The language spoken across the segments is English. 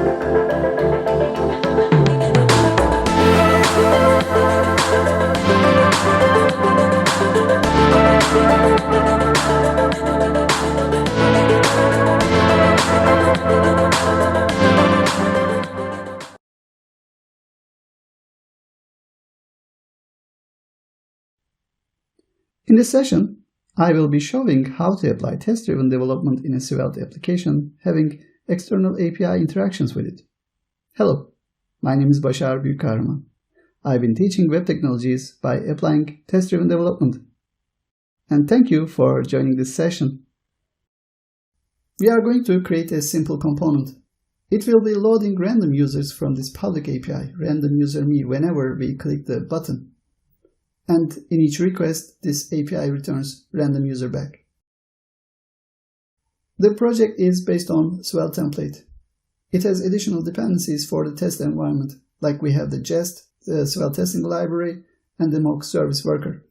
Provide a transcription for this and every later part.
In this session, I will be showing how to apply test-driven development in a Svelte application having external API interactions with it. Hello, my name is Basar Buyukkahraman. I've been teaching web technologies by applying test-driven development. And thank you for joining this session. We are going to create a simple component. It will be loading random users from this public API, random user me, whenever we click the button. And in each request, this API returns random user back. The project is based on Svelte template. It has additional dependencies for the test environment, like we have the Jest, the Svelte Testing Library, and the mock service worker.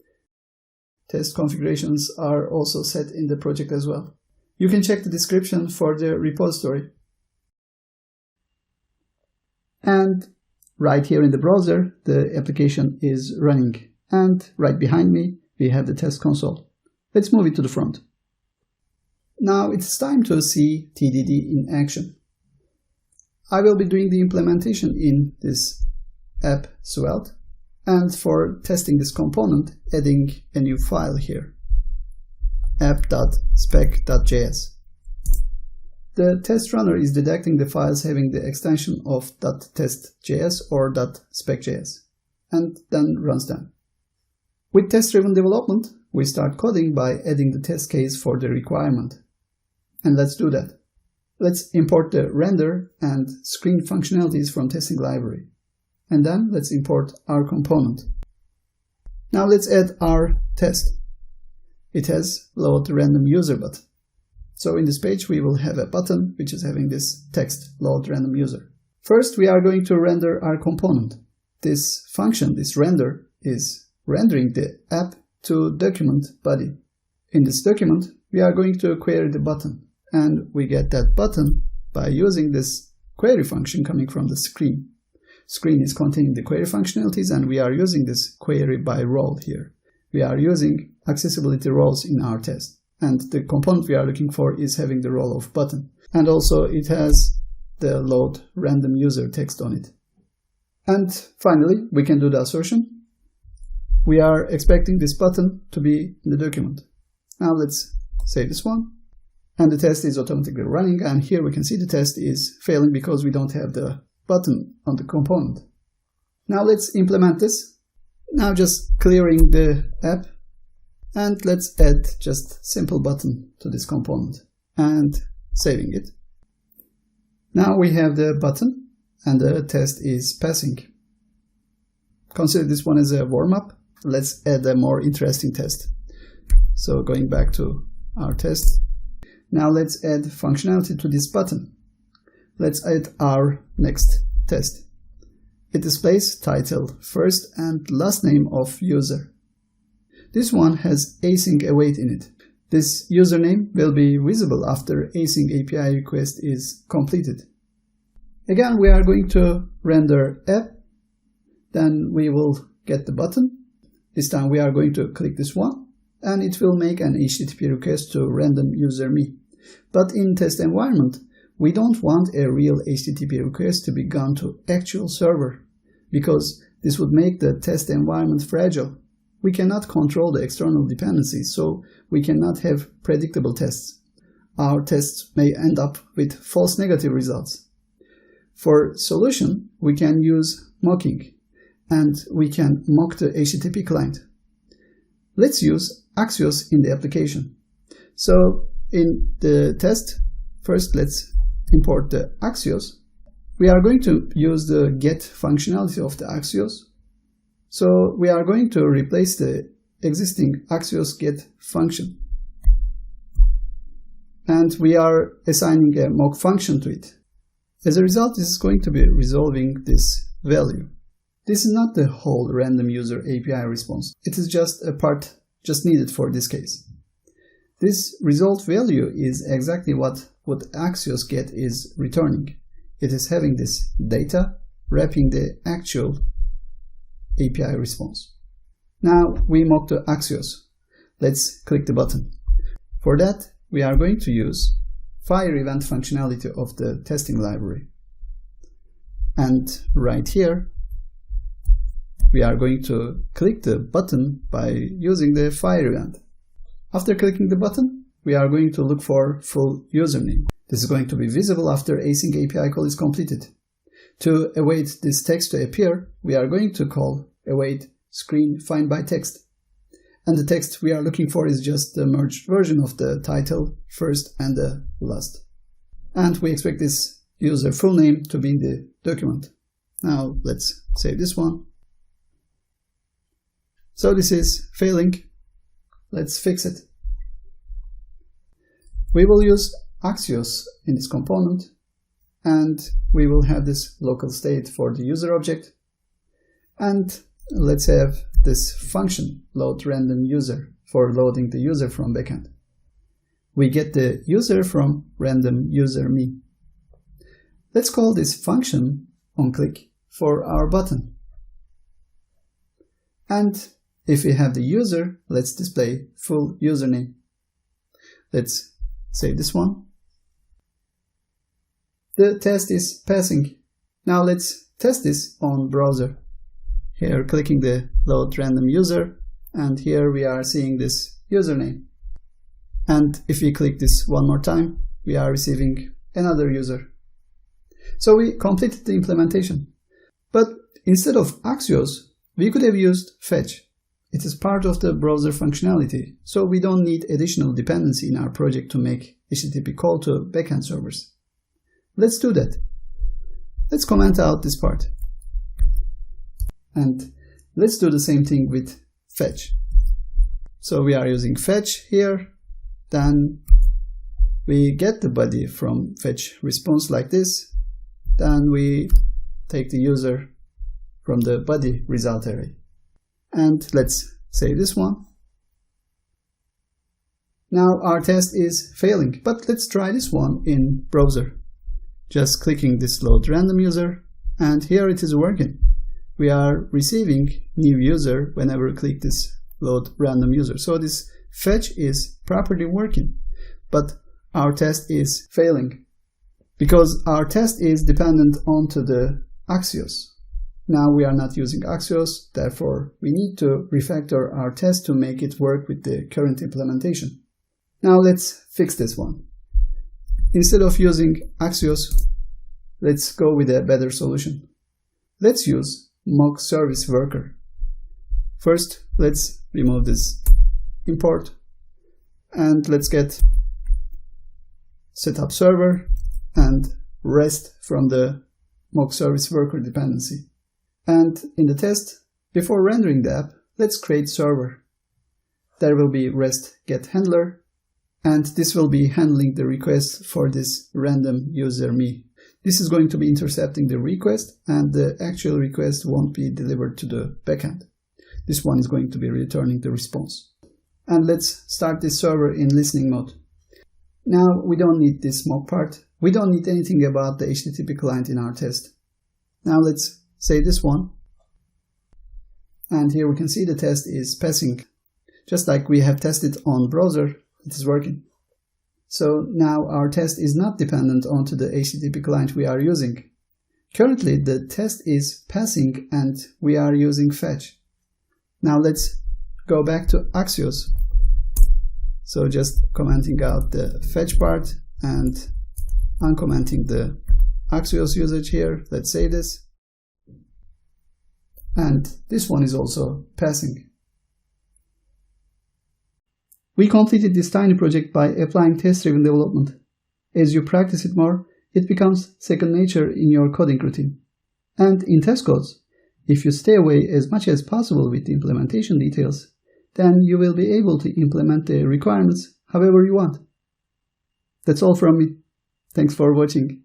Test configurations are also set in the project as well. You can check the description for the repository. And right here in the browser, the application is running. And right behind me, we have the test console. Let's move it to the front. Now it's time to see TDD in action. I will be doing the implementation in this app Svelte, and for testing this component, adding a new file here, app.spec.js. The test runner is detecting the files having the extension of .test.js or .spec.js, and then runs them. With test-driven development, we start coding by adding the test case for the requirement. And let's do that. Let's import the render and screen functionalities from testing library. And then let's import our component. Now let's add our test. It has load random user button. So in this page, we will have a button which is having this text, load random user. First, we are going to render our component. This function, this render, is rendering the app to document body. In this document, we are going to query the button, and we get that button by using this query function coming from the screen. Screen is containing the query functionalities, and we are using this query by role here. We are using accessibility roles in our test, and the component we are looking for is having the role of button, and also it has the load random user text on it. And finally, we can do the assertion. We are expecting this button to be in the document. Now let's save this one. And the test is automatically running. And here we can see the test is failing because we don't have the button on the component. Now let's implement this. Now just clearing the app. And let's add just simple button to this component and saving it. Now we have the button and the test is passing. Consider this one as a warm-up. Let's add a more interesting test. So going back to our test. Now let's add functionality to this button. Let's add our next test. It displays title, first and last name of user. This one has async await in it. This username will be visible after async API request is completed. Again, we are going to render app. Then we will get the button. This time we are going to click this one, and it will make an HTTP request to random user me. But in test environment, we don't want a real HTTP request to be gone to actual server, because this would make the test environment fragile. We cannot control the external dependencies, so we cannot have predictable tests. Our tests may end up with false negative results. For solution, we can use mocking. And we can mock the HTTP client. Let's use Axios in the application. So in the test, first let's import the Axios. We are going to use the get functionality of the Axios. So we are going to replace the existing Axios get function. And we are assigning a mock function to it. As a result, this is going to be resolving this value. This is not the whole random user API response. It is just a part just needed for this case. This result value is exactly what Axios get is returning. it is having this data wrapping the actual API response. Now we mock to Axios. Let's click the button. For that, we are going to use fire event functionality of the testing library. And right here, we are going to click the button by using the fire event. After clicking the button, we are going to look for full username. This is going to be visible after async API call is completed. To await this text to appear, we are going to call await screen find by text. And the text we are looking for is just the merged version of the title, first and the last. And we expect this user full name to be in the document. Now let's save this one. So this is failing. Let's fix it. We will use Axios in this component, and we will have this local state for the user object. And let's have this function load random user for loading the user from backend. We get the user from random user me. Let's call this function onClick for our button. And if we have the user, let's display full username. Let's save this one. The test is passing. Now let's test this on browser. Here clicking the load random user, and here we are seeing this username. And if we click this one more time, we are receiving another user. So we completed the implementation. But instead of Axios, we could have used fetch. It is part of the browser functionality, so we don't need additional dependency in our project to make HTTP call to backend servers. Let's do that. Let's comment out this part. And let's do the same thing with fetch. So we are using fetch here. Then we get the body from fetch response like this. Then we take the user from the body result array. And let's save this one. Now our test is failing, but let's try this one in browser. Just clicking this load random user, and here it is working. We are receiving new user whenever we click this load random user. So this fetch is properly working, but our test is failing because our test is dependent onto the Axios. Now we are not using Axios, therefore we need to refactor our test to make it work with the current implementation. Now let's fix this one. Instead of using Axios, let's go with a better solution. Let's use mock service worker. First, let's remove this import and let's get setup server and rest from the mock service worker dependency. And in the test, before rendering the app, let's create server. There will be rest get handler, and this will be handling the request for this random user me. This is going to be intercepting the request, and the actual request won't be delivered to the backend. This one is going to be returning the response. And let's start this server in listening mode. Now we don't need this mock part. We don't need anything about the HTTP client in our test. Now let's save this one. And here we can see the test is passing. Just like we have tested on browser, it is working. So now our test is not dependent onto the HTTP client we are using. Currently the test is passing and we are using fetch. Now let's go back to Axios. So just commenting out the fetch part and uncommenting the Axios usage here. Let's save this. And this one is also passing. We completed this tiny project by applying test-driven development. As you practice it more, it becomes second nature in your coding routine. And in test codes, if you stay away as much as possible with the implementation details, then you will be able to implement the requirements however you want. That's all from me. Thanks for watching.